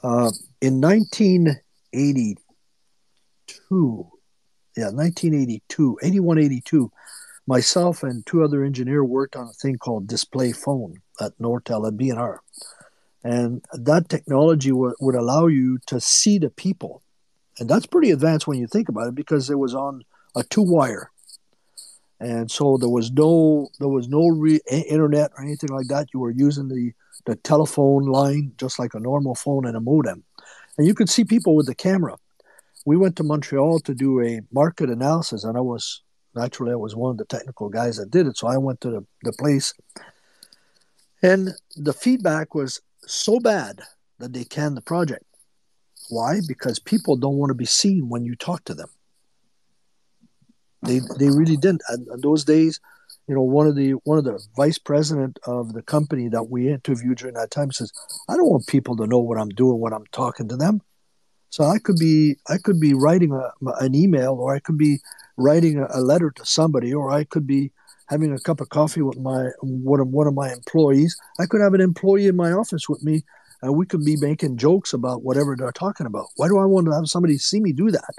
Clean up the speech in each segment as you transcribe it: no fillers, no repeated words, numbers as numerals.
In 1982, yeah, 1982, 81, 82, myself and two other engineers worked on a thing called display phone at Nortel at BNR. And that technology would allow you to see the people. And that's pretty advanced when you think about it because it was on a two wire. And so there was no internet or anything like that. You were using the telephone line just like a normal phone and a modem. And you could see people with the camera. We went to Montreal to do a market analysis, and I was one of the technical guys that did it. So I went to the place, and the feedback was so bad that they canned the project. Why? Because people don't want to be seen when you talk to them. They really didn't. And in those days, one of the vice president of the company that we interviewed during that time says, "I don't want people to know what I'm doing when I'm talking to them." So I could be writing an email, or I could be writing a letter to somebody, or I could be having a cup of coffee with one of my employees. I could have an employee in my office with me, and we could be making jokes about whatever they're talking about. Why do I want to have somebody see me do that?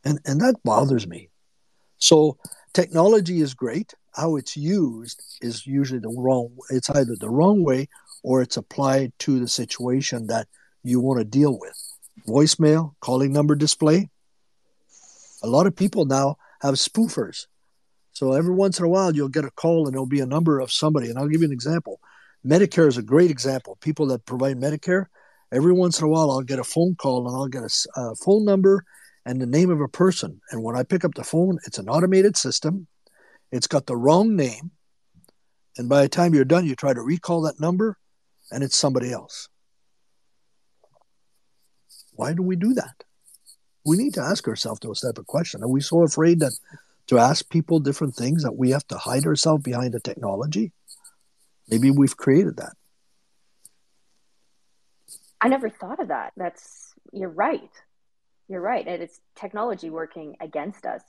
And that bothers me. So technology is great. How it's used is usually the wrong. It's either the wrong way or it's applied to the situation that you want to deal with. Voicemail, calling number display. A lot of people now have spoofers. So every once in a while, you'll get a call and there'll be a number of somebody. And I'll give you an example. Medicare is a great example. People that provide Medicare, every once in a while, I'll get a phone call and I'll get a phone number and the name of a person. And when I pick up the phone, it's an automated system. It's got the wrong name. And by the time you're done, you try to recall that number and it's somebody else. Why do we do that? We need to ask ourselves those type of questions. Are we so afraid that to ask people different things that we have to hide ourselves behind the technology? Maybe we've created that. I never thought of that. You're right. You're right. And it's technology working against us